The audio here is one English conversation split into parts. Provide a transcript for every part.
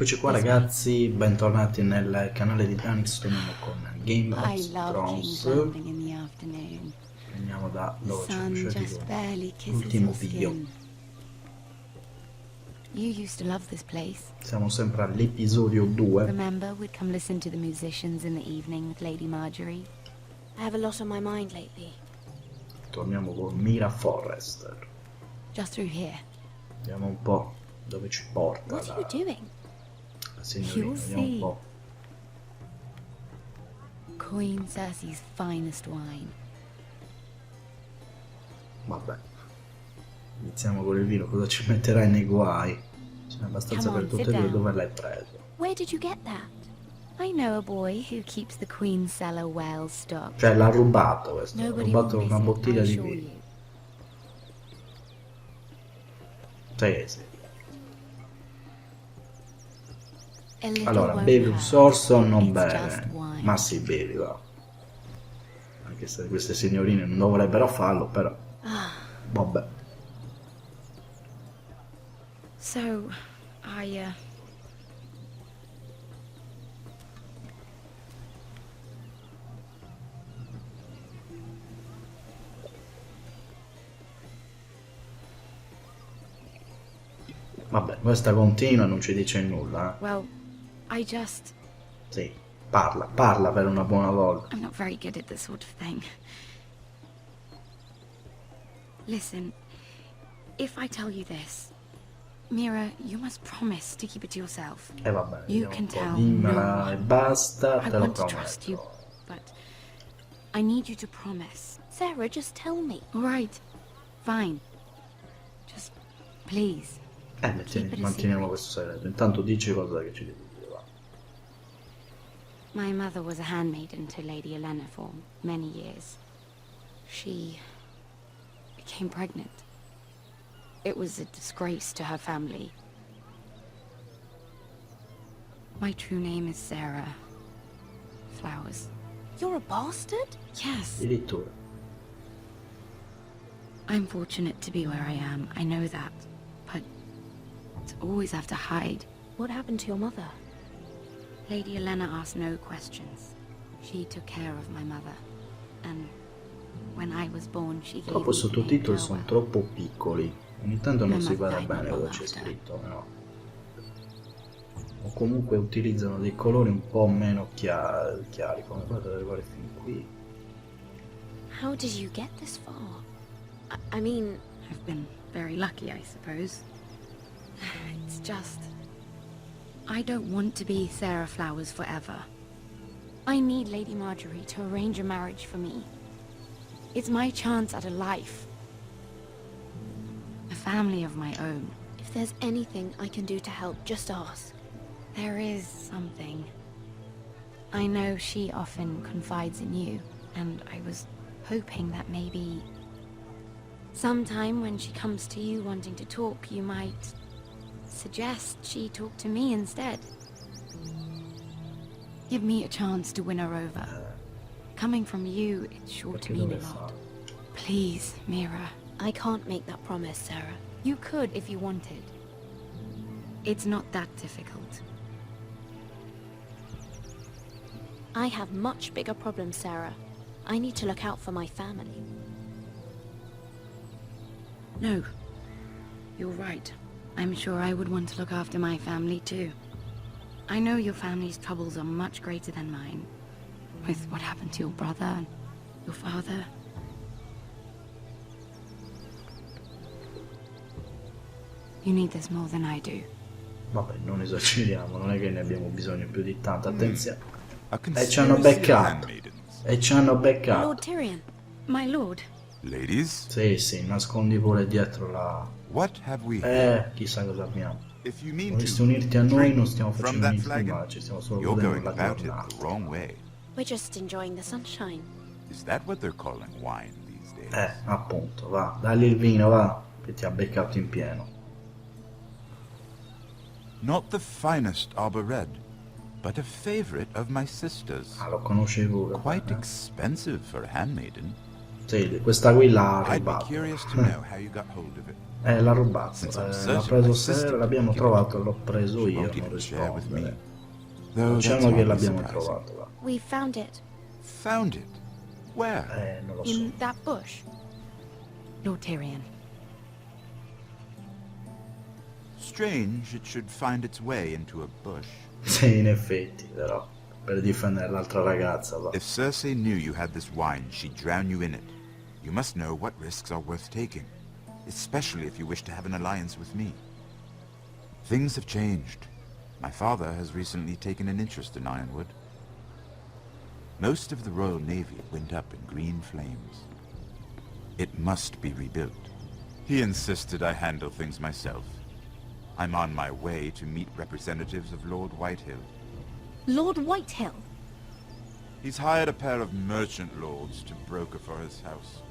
Eccoci qua ragazzi, bentornati nel canale di Canali, torniamo con Game of Thrones. Veniamo da dove ci siamo usciti l'ultimo video. Siamo sempre all'episodio 2. Remember, we'd come listen to the musicians in the evening with Lady Marjorie. I have a lot on my mind lately. Torniamo con Mira Forrester. Just through here. Vediamo un po' dove ci porta. What are you doing? La signorina, vediamo un po'. Queen Cersei's finest wine. Vabbè. Iniziamo con il vino, cosa ci metterai nei guai? Ce n'è abbastanza per tutte e due, dove l'hai preso? Where did you get that? I know a boy who keeps the Queen's cellar well stocked. Cioè l'ha rubato questo, ha rubato una bottiglia di vino. Sì. Allora, bevi un sorso o non beve? Ma sì, bevi, va. Anche se queste signorine non dovrebbero farlo, però. Vabbè. So, Vabbè, questa continua e non ci dice nulla, eh. Well, I just... Sì, parla per una buona volta. I'm not very good at this sort of thing. Listen, if I tell you this, Mira, you must promise to keep it to yourself. E va bene, You can tell dimmela no e basta, I te lo want to trust you, prometto. but I need you to promise. Sarah, just tell me. All right, fine. Just, please. Manteniamo questo segreto. Intanto dici cosa che ci devi dire, va. My mother was a handmaiden to Lady Elena for many years. She became pregnant. It was a disgrace to her family. My true name is Sarah Flowers. You're a bastard? Yes. Addirittura. I'm fortunate to be where I am, I know that. But to always have to hide. What happened to your mother? Lady Elena asked no questions. She took care of my mother. And when I was born, she gave Troppo me sottotitoli a sono well. troppo piccoli. Ogni tanto non Non si ho guarda dai, bene non cosa ho c'è after. scritto, no? O comunque utilizzano dei colori un po' meno chiari, come potete arrivare fin qui. How did you get this far? I mean... I've been very lucky, I suppose. It's just... I don't want to be Sarah Flowers forever. I need Lady Marjorie to arrange a marriage for me. It's my chance at a life. A family of my own. If there's anything I can do to help, just ask. There is something. I know she often confides in you, and I was hoping that maybe... sometime when she comes to you wanting to talk, you might suggest she talk to me instead. Give me a chance to win her over. Coming from you, it's sure to mean a lot. Please, Mira. I can't make that promise, Sarah. You could if you wanted. It's not that difficult. I have much bigger problems, Sarah. I need to look out for my family. No. You're right. I'm sure I would want to look after my family too. I know your family's troubles are much greater than mine. With what happened to your brother and your father. You need this more than I do. Vabbè, non esageriamo, non è che ne abbiamo bisogno più di tanto, attenzione. E ci hanno beccato. Lord Tyrion. My lord. Ladies? Sì, nascondi pure dietro la... What have we here? Chissà cosa abbiamo. If you mean Vorresti to unirti a noi, drink non stiamo from facendo that niente di flagon, male, ci stiamo solo you're godendo going la about it giornata. the wrong way. We're just enjoying the sunshine. Is that what they're calling wine these days? Appunto, va, dagli il vino, va, che ti ha beccato in pieno. Not the finest arbor red, but a favorite of my sister's. Lo conosci pure. Quite expensive for a handmaiden. Sì, questa qui l'ha I'd be rubato. curious to know how you got hold of it. L'ha rubato. L'ha preso Sarah, l'abbiamo trovato, l'ho preso She io, won't non even share with me. rispondere. Though that's Diciamo che hardly l'abbiamo surprising. trovato là. We found it. Found it? Where? Non lo so. In that bush. Lord Tyrion. Strange it should find its way into a bush. Sì, in effetti, però, per difendere l'altra ragazza, va. If Cersei knew you had this wine, she'd drown you in it. You must know what risks are worth taking, especially if you wish to have an alliance with me. Things have changed. My father has recently taken an interest in Ironwood. Most of the Royal Navy went up in green flames. It must be rebuilt. He insisted I handle things myself. I'm on my way to meet representatives of Lord Whitehill. Lord Whitehill? He's hired a pair of merchant lords to broker for his house.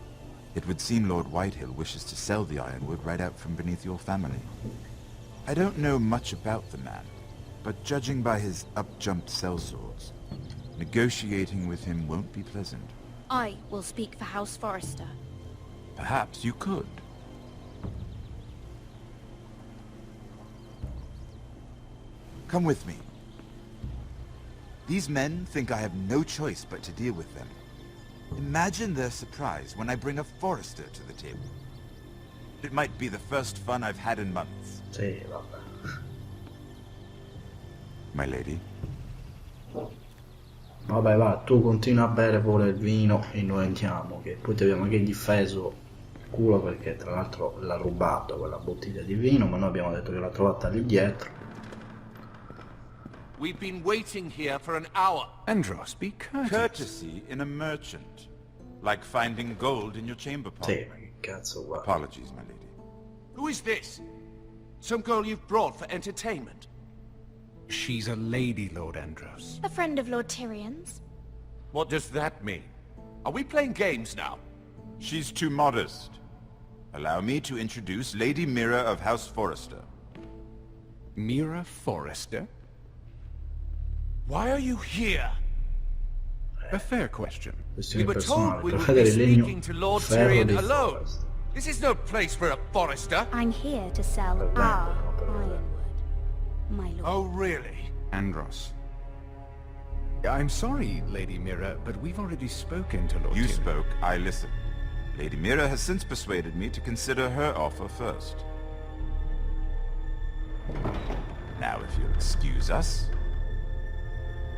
It would seem Lord Whitehill wishes to sell the ironwood right out from beneath your family. I don't know much about the man, but judging by his up-jumped sellswords, negotiating with him won't be pleasant. I will speak for House Forrester. Perhaps you could. Come with me. These men think I have no choice but to deal with them. Imagine their surprise when I bring a Forrester to the table. It might be the first fun I've had in months. Sì, vabbè. My lady? Vabbè, va, tu continua a bere pure il vino e noi andiamo, che poi ti abbiamo anche difeso il culo perché tra l'altro l'ha rubato quella bottiglia di vino, ma noi abbiamo detto che l'ha trovata lì dietro. We've been waiting here for an hour. Andros, be courteous. Courtesy in a merchant. Like finding gold in your chamber pot. Sì, ma che cazzo guarda. Apologies, my lady. Who is this? Some girl you've brought for entertainment? She's a lady, Lord Andros. A friend of Lord Tyrion's. What does that mean? Are we playing games now? She's too modest. Allow me to introduce Lady Mira of House Forrester. Mira Forrester? Why are you here? A fair question. We Questione were personale, told we per would fare be il legno speaking to Lord ferro Tyrion dei alone. Forrest. This is no place for a Forrester. I'm here to sell Vabbè, our no, però- ironwood, my lord. Oh, really? Andros. I'm sorry, Lady Mira, but we've already spoken to Lord You Tyrion. spoke, I listened. Lady Mira has since persuaded me to consider her offer first. Now, if you'll excuse us,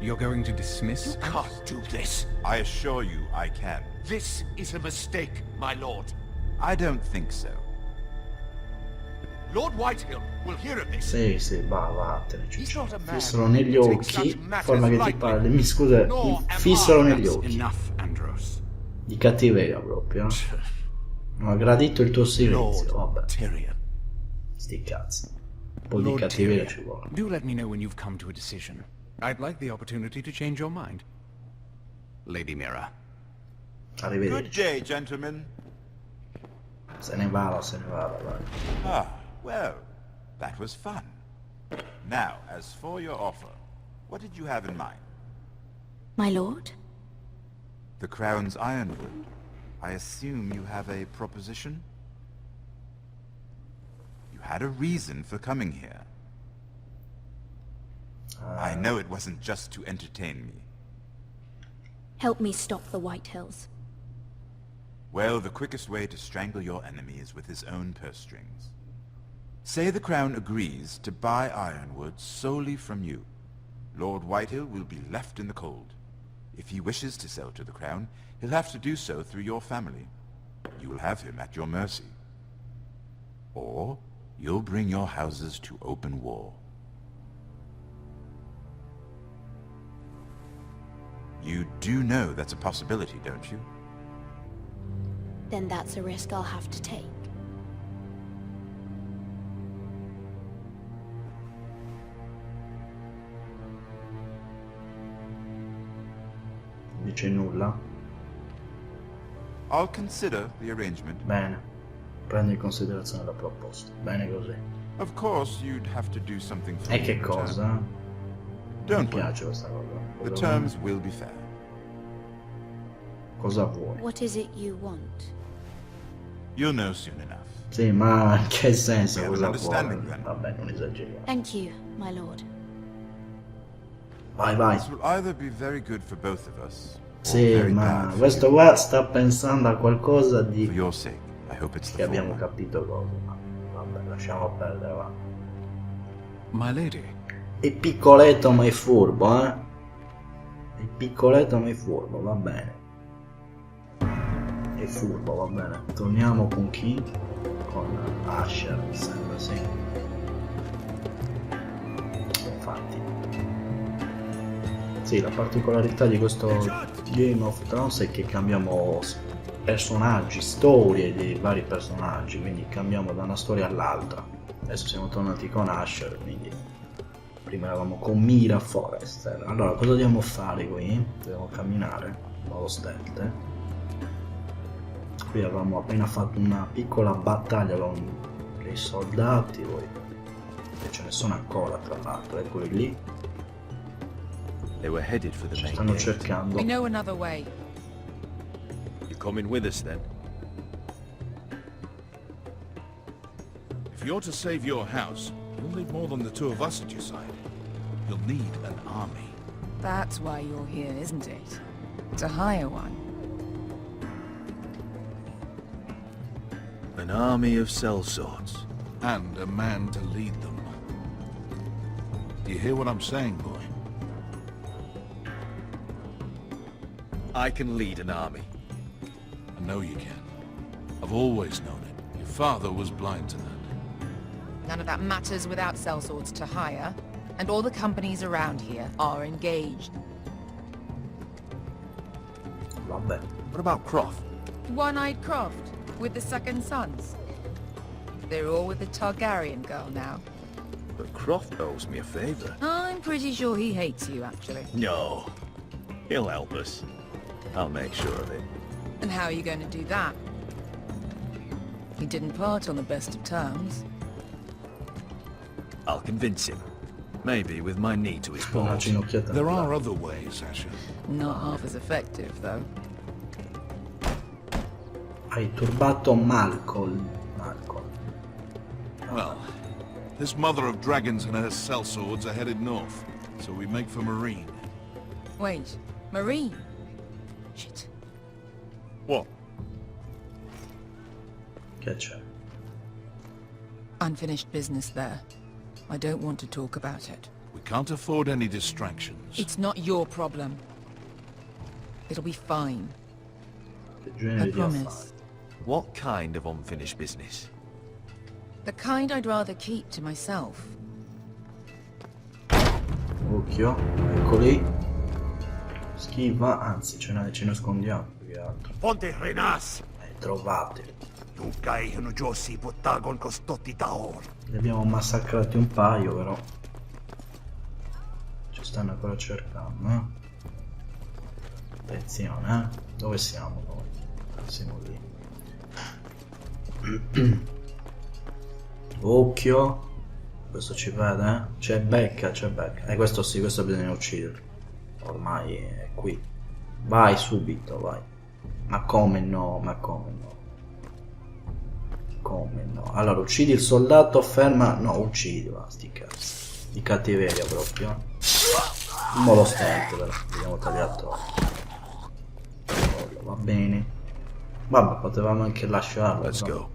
You're going to dismiss You us? can't do this. I assure you I can. This is a mistake, my lord. I don't think so. Lord Whitehill will hear of this. Sì, sì, va, vattene. He's not a man Fissano negli who takes occhi, such matters forma che ti lightly. parli, mi scusa, Nor mi am fissano I. negli That's occhi. enough, Andros. Di cattiveria proprio. Non ho gradito il tuo silenzio, Lord vabbè. Tyrion. Sti cazzi. Un po' di Lord cattiveria Tyrion, ci vuole. do let me know when you've come to a decision. I'd like the opportunity to change your mind. Lady Mira. Good Arrivederci. day, gentlemen. Se ne va, vai. Ah, well, that was fun. Now, as for your offer, what did you have in mind? My lord? The Crown's ironwood. I assume you have a proposition? You had a reason for coming here. I know it wasn't just to entertain me. Help me stop the Whitehills. Well, the quickest way to strangle your enemy is with his own purse strings. Say the Crown agrees to buy ironwood solely from you. Lord Whitehill will be left in the cold. If he wishes to sell to the Crown, he'll have to do so through your family. You will have him at your mercy. Or you'll bring your houses to open war. You do know that's a possibility, don't you? Then that's a risk I'll have to take. Dice nulla. I'll consider the arrangement. Bene. Prendi in considerazione la proposta. Bene così. Of course, you'd have to do something for E me che in return. cosa? Mi Don't worry. piace questa cosa. The terms will be fair. Cosa vuoi? What is it you want? You'll know soon enough. Sì, ma in che senso We have cosa an understanding, vuoi? then. Vabbè, non esageriamo. Thank you, my lord. Vai, vai. This will either be very good for both of us, or Sì, very ma bad for questo you. qua sta pensando a qualcosa For di... your sake, I hope it's che the abbiamo former. capito cosa. Ma vabbè, lasciamo perdere, va. My lady. Il piccoletto ma è furbo, eh? Il piccoletto ma è furbo, va bene. È furbo, va bene. Torniamo con chi? Con Asher, mi sembra, sì. Infatti. Sì, la particolarità di questo Game of Thrones è che cambiamo personaggi, storie dei vari personaggi, quindi cambiamo da una storia all'altra. Adesso siamo tornati con Asher, quindi prima eravamo con Mira Forrester. Allora, cosa dobbiamo fare qui? Dobbiamo camminare in modo stealth. Qui avevamo appena fatto una piccola battaglia con dei soldati, poi e ce ne sono ancora, tra l'altro, eccoli lì. They were headed for the Ci main stanno gate. cercando. We know another way. You coming with us then? If you're to save your house, you'll need more than the two of us at your side. You'll need an army. That's why you're here, isn't it? To hire one. An army of sellswords. And a man to lead them. You hear what I'm saying, boy? I can lead an army. I know you can. I've always known it. Your father was blind to that. None of that matters without sellswords to hire, and all the companies around here are engaged. Vabbè. What about Croft? One-eyed Croft, with the second sons. They're all with the Targaryen girl now. But Croft owes me a favor. I'm pretty sure he hates you, actually. No. He'll help us. I'll make sure of it. And how are you going to do that? He didn't part on the best of terms. I'll convince him. Maybe with my knee to his Una balls. ginocchiata. There are other ways, Asher. Not half as effective, though. Hai turbato Malcolm. Well, this mother of dragons and her sellswords are headed north, so we make for Marine. Wait, Marine? Shit. What? Che c'è? Unfinished business there. I don't want to talk about it. We can't afford any distractions. It's not your problem. It'll be fine. Che I genere di affari? promise. What kind of unfinished business? The kind I'd rather keep to myself. Occhio, eccoli. Schiva, anzi ci nascondiamo più che altro. Ponte Renas! Trovate. Li Ne abbiamo massacrati un paio, però ci stanno ancora cercando, eh? Attenzione, eh? Dove siamo noi? Siamo lì. Occhio. Questo ci vede, eh? C'è becca. Questo sì, questo bisogna ucciderlo. Ormai è qui. Vai subito, vai. Ma come no? Come no? Allora, uccidi il soldato, ferma... No, uccidi, va, sti cazzi. Di cattiveria proprio. In modo stealth, però. Abbiamo tagliato. Va bene. Vabbè, potevamo anche lasciarlo. Let's insomma. go.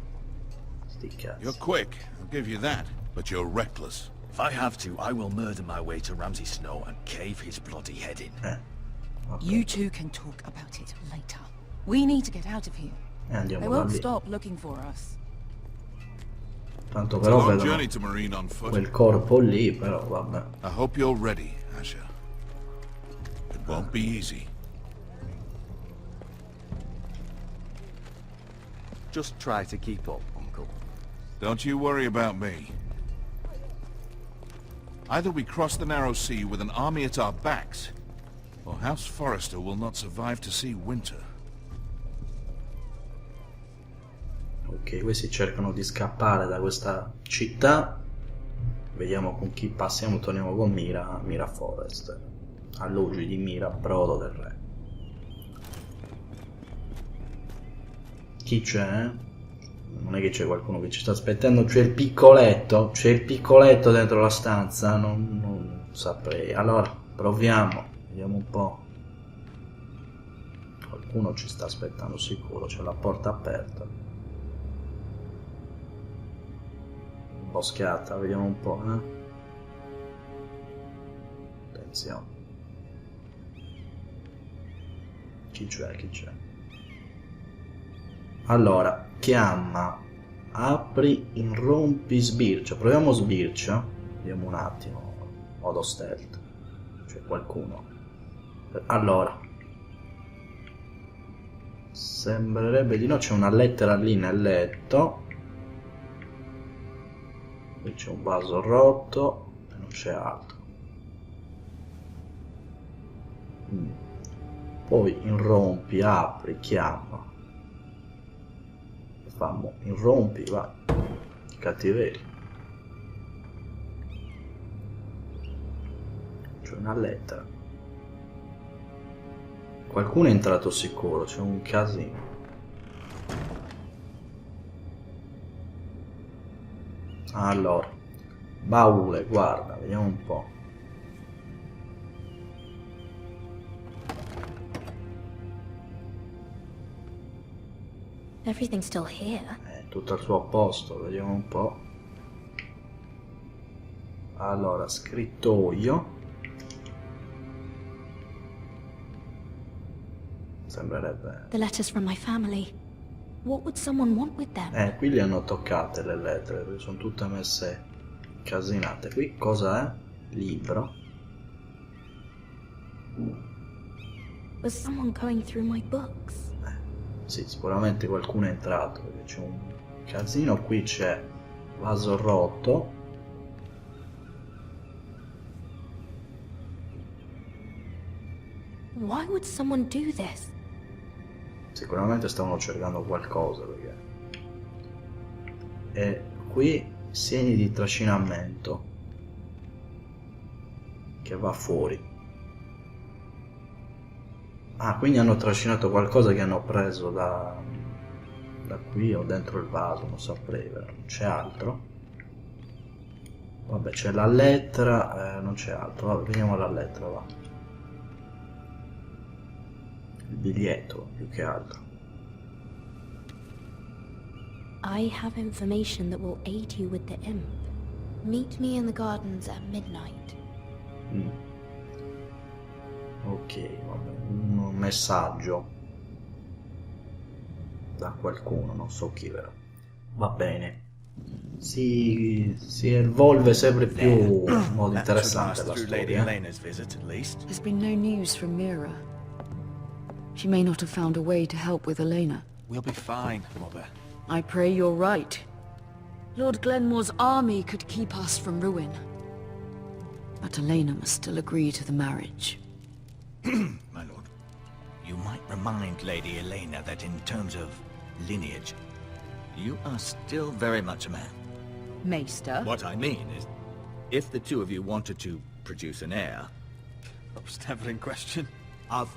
Sti cazzi. You're quick, I'll give you that, but you're reckless. If I have to, I will murder my way to Ramsay Snow and cave his bloody head in. Vabbè. You two can talk about it later. We need to get out of here. They Andiamo da won't lì. stop looking for us. Tanto It's a però long vedono journey to Marine on foot. quel corpo lì, però vabbè. I hope you're ready, Asher. It won't be easy. Just try to keep up, Uncle. Don't you worry about me. Either we cross the narrow sea with an army at our backs, or House Forrester will not survive to see winter. Ok, questi cercano di scappare da questa città. Vediamo con chi passiamo. Torniamo con Mira Forrester. Alloggi di Mira, brodo del re. Chi c'è? Non è che c'è qualcuno che ci sta aspettando, c'è il piccoletto dentro la stanza, non saprei. Allora, proviamo, vediamo un po'. Qualcuno ci sta aspettando sicuro, c'è la porta aperta. Imboscata, vediamo un po', Attenzione. Chi c'è? Allora, chiama, apri, irrompi, sbircia. Proviamo sbircia. Vediamo un attimo. Modo stealth. C'è qualcuno. Allora. Sembrerebbe di no. C'è una lettera lì nel letto. Qui c'è un vaso rotto. E non c'è altro. Poi irrompi, apri, chiama. Fammo, irrompi, va. Cattiveria. C'è una lettera. Qualcuno è entrato sicuro, c'è un casino. Allora, baule, guarda, vediamo un po'. Everything's still here. Tutto al suo posto, vediamo un po'. Allora, scrittoio. Sembrerebbe... The letters from my family. What would someone want with them? Qui le hanno toccate le lettere, perché sono tutte messe casinate. Qui cosa è? Libro. Was someone going through my books? Sì, sicuramente qualcuno è entrato, perché c'è un casino. Qui c'è vaso rotto. Why would someone do this? Sicuramente stavano cercando qualcosa, perché... E qui segni di trascinamento che va fuori. Ah, quindi hanno trascinato qualcosa che hanno preso da qui o dentro il vaso, non saprei, non c'è altro. Vabbè, c'è la lettera, non c'è altro. Vabbè, vediamo la lettera, va. Il biglietto, più che altro. I have information that will aid you with the imp. Meet me in the gardens at midnight. Ok, vabbè, un messaggio da qualcuno, non so chi però. Va bene. Si evolve sempre più in modo interessante la storia. There's been no news from Mira. She may not have found a way to help with Elena. We'll be fine, Mother. I pray you're right. Lord Glenmore's army could keep us from ruin. But Elena must still agree to the marriage. My lord, you might remind Lady Elena that in terms of lineage, you are still very much a man. Maester? What I mean is, if the two of you wanted to produce an heir... That was never in question. Of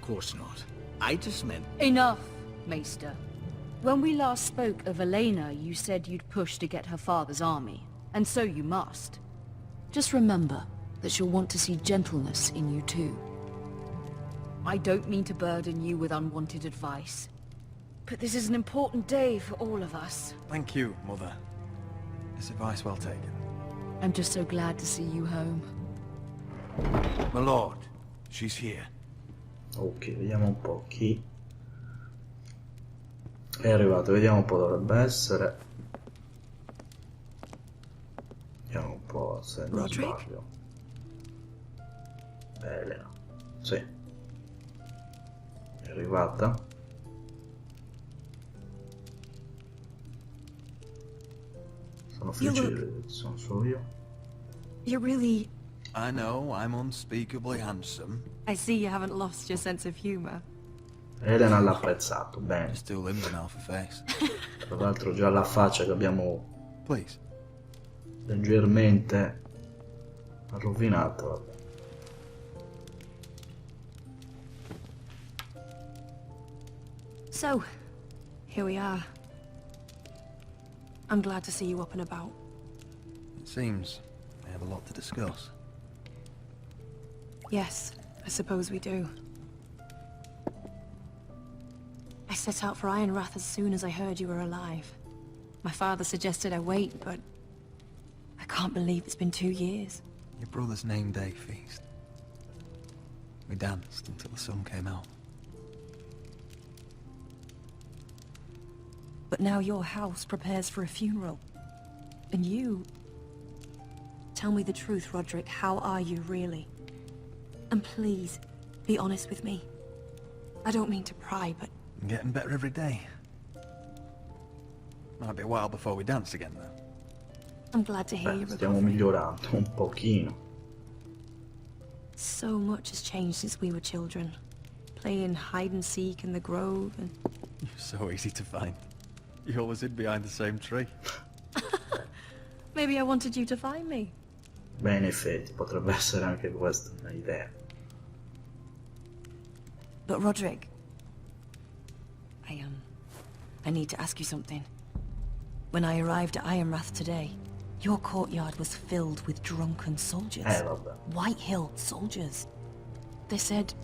course not. I just meant... Enough, Maester. When we last spoke of Elena, you said you'd push to get her father's army. And so you must. Just remember that she'll want to see gentleness in you too. I don't mean to burden you with unwanted advice, but this is an important day for all of us. Thank you, Mother. This advice well taken. I'm just so glad to see you home. My lord, she's here. Ok, vediamo un po' chi è arrivato, vediamo un po', dovrebbe essere. Vediamo un po' se non sbaglio. Elena, sì. È arrivata. Sono felice, sono solo io. You're really... I know, I'm unspeakably handsome. I see you haven't lost your sense of humor. Elena l'ha apprezzato, bene. There's two limbs in half a face. Tra l'altro già la faccia che abbiamo Please. leggermente rovinato, vabbè. So, here we are. I'm glad to see you up and about. It seems we have a lot to discuss. Yes, I suppose we do. I set out for Ironrath as soon as I heard you were alive. My father suggested I wait, but I can't believe it's been 2 years. Your brother's name day feast. We danced until the sun came out. But now your house prepares for a funeral. And you... Tell me the truth, Roderick. How are you, really? And please, be honest with me. I don't mean to pry, but... I'm getting better every day. Might be a while before we dance again, though. I'm glad to hear you stiamo recovered. migliorando un pochino. So much has changed since we were children. Playing hide and seek in the grove and... You're so easy to find. You always hid behind the same tree. Maybe I wanted you to find me. Beh, in effetti, potrebbe essere anche questa un'idea. But Roderick... I need to ask you something. When I arrived at Ironrath today, your courtyard was filled with drunken soldiers. Vabbè. White Hill soldiers. They said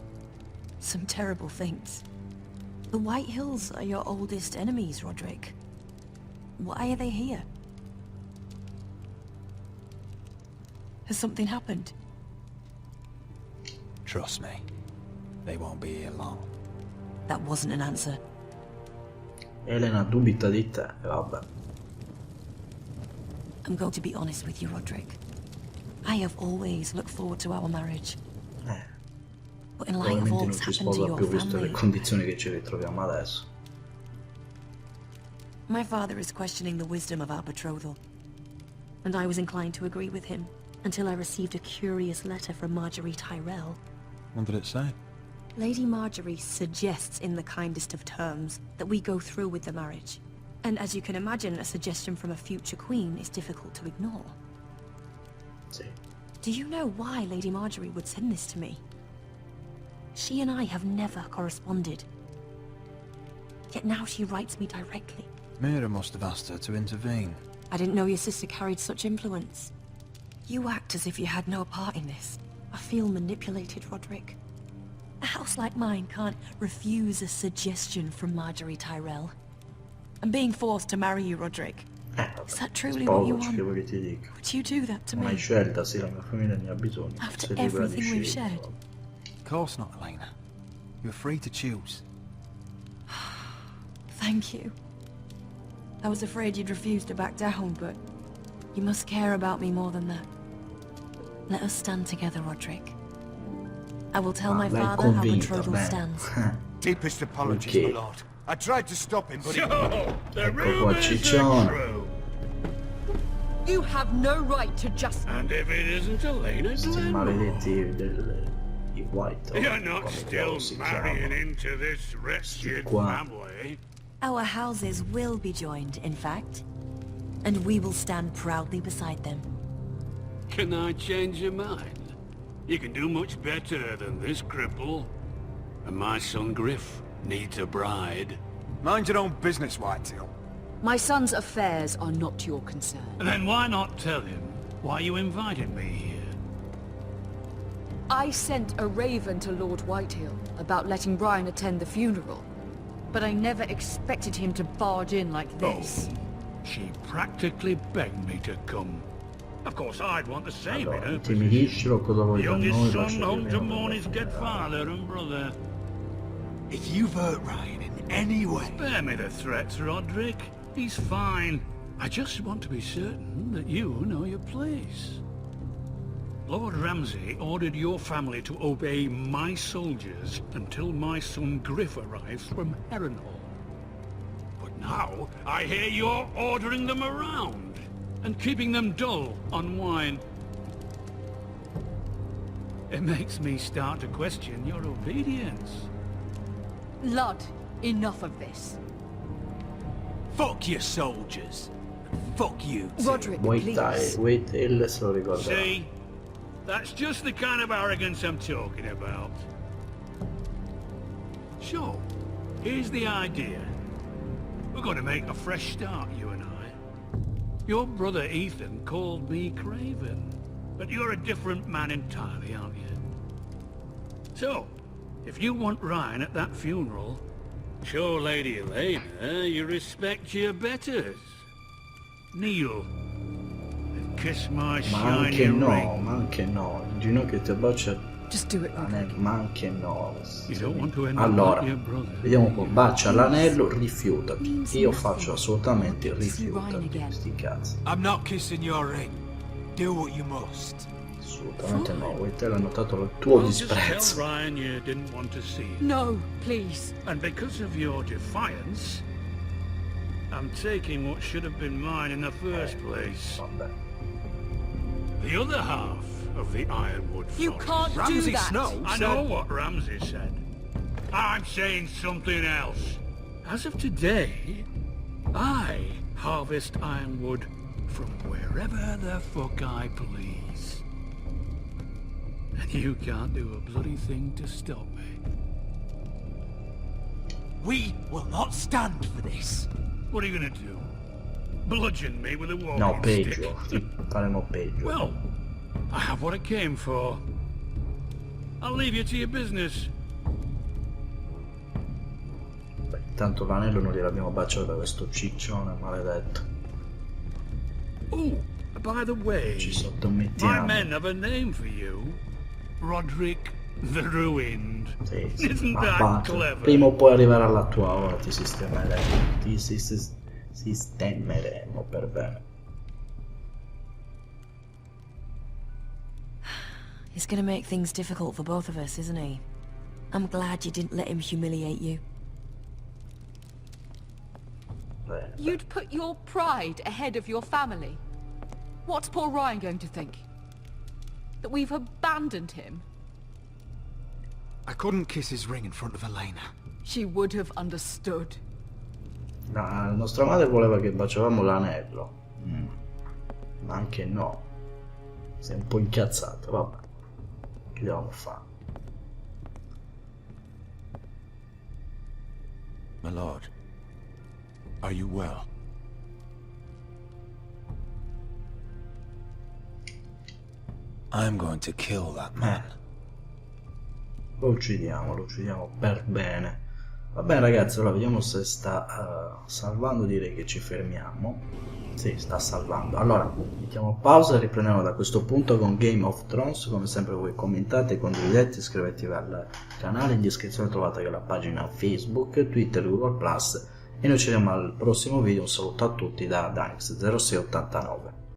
some terrible things. The White Hills are your oldest enemies, Roderick. Why are they here? Has something happened? Trust me, they won't be here long. That wasn't an answer. Elena dubita di te, e vabbè. I'm going to be honest with you, Roderick. I have always looked forward to our marriage. But in light of all Probabilmente non that's ci happened to sposa your più visto le family, condizioni che ci ritroviamo adesso. my father is questioning the wisdom of our betrothal. And I was inclined to agree with him, until I received a curious letter from Marjorie Tyrell. What did it say? Lady Marjorie suggests in the kindest of terms that we go through with the marriage. And as you can imagine, a suggestion from a future queen is difficult to ignore. Sì. Do you know why Lady Marjorie would send this to me? She and I have never corresponded. Yet now she writes me directly. Mira must have asked her to intervene. I didn't know your sister carried such influence. You act as if you had no part in this. I feel manipulated, Roderick. A house like mine can't refuse a suggestion from Marjorie Tyrell. I'm being forced to marry you, Roderick. Is that truly what you Sposaci, want? che vuoi che ti dica. Would you do that to Non hai me? scelta, sì, la mia famiglia ne ha bisogno. After Sei libera di everything we've scegliere. shared? Of course not, Elena. You're free to choose. Thank you. I was afraid you'd refuse to back down, but you must care about me more than that. Let us stand together, Roderick. I will tell my l'hai father how convinta, betrothal bene. stands. Deepest apologies, Ok. my lord. I tried to stop him, but he... Ecco qua Ciccione. You have no right to just... And if it isn't Elena, Questi then maledetti i White. you're not come still cavolo si marrying chiamano. into this wretched qua. family. Our houses will be joined, in fact. And we will stand proudly beside them. Can I change your mind? You can do much better than this cripple. And my son Griff needs a bride. Mind your own business, Whitetail. My son's affairs are not your concern. Then why not tell him why you invited me here? I sent a raven to Lord Whitehill about letting Brian attend the funeral. But I never expected him to barge in like this. She practically begged me to come. Of course, I'd want the same in Allora, her intimidiscilo, cosa The vuoi da noi? youngest son Lascia home che to viene mourn da his me. dead father and brother. If you've hurt Ryan in any way... Spare me the threats, Roderick. He's fine. I just want to be certain that you know your place. Lord Ramsay ordered your family to obey my soldiers until my son Griff arrives from Harrenhal. But now, I hear you're ordering them around and keeping them dull on wine. It makes me start to question your obedience. Lud, enough of this. Fuck your soldiers. Fuck you too. Roderick, please. Whitetail se lo ricorderà. See? That's just the kind of arrogance I'm talking about. Sure, here's the idea. We're going to make a fresh start, you and I. Your brother Ethan called me Craven, but you're a different man entirely, aren't you? So, if you want Ryan at that funeral, show Lady Elena you respect your betters. Kneel and kiss my shiny ring. Ma anche no. Il ginocchio ti bacia. Just do it, Roderick. Ma anche no. You don't want to end up Allora, like your brother. vediamo un po'. Bacia l'anello, rifiutati. Io faccio assolutamente rifiutati. Sti cazzi. I'm not kissing your ring. Do what you must. Assolutamente no. Vuoi te l'ha notato il tuo Well, just disprezzo. tell Ryan you didn't want to see him. No, please. And because of your defiance, I'm taking what should have been mine in the first place. Vabbè. The other half of the Ironwood You Forest. can't Ramsay do that. Snow I said... know what Ramsay said. I'm saying something else. As of today, I harvest ironwood from wherever the fuck I please. And you can't do a bloody thing to stop me. We will not stand for this. What are you gonna do? Bludgeon me with a walking No, stick? peggio. Faremo peggio. Well, I have what I came for. I'll leave you to your business. Beh, tanto l'anello non gliel'abbiamo baciato da questo ciccione maledetto. Oh, by the way, Ci my sottomettiamo. men have a name for you. Roderick the Ruined. Sì, Isn't ma that parte. clever? Prima o poi arriverà alla tua ora, ti sistemeremo. Sistemeremo per bene. He's gonna make things difficult for both of us, isn't he? I'm glad you didn't let him humiliate you. Bene. You'd put your pride ahead of your family. What's poor Ryan going to think? That we've abandoned him? I couldn't kiss his ring in front of Elena. She would have understood. No, nostra madre voleva che baciavamo l'anello. Ma anche no. Sei un po' incazzato, vabbè. Che dobbiamo fare? My lord, are you well? I'm going to kill that man. Lo uccidiamo per bene. Va bene ragazzi, allora vediamo se sta salvando, direi che ci fermiamo. Sì, sta salvando. Allora, mettiamo pausa e riprendiamo da questo punto con Game of Thrones. Come sempre voi commentate, condividete, iscrivetevi al canale, in descrizione trovate anche la pagina Facebook, Twitter, Google+, e noi ci vediamo al prossimo video. Un saluto a tutti da Danix0689.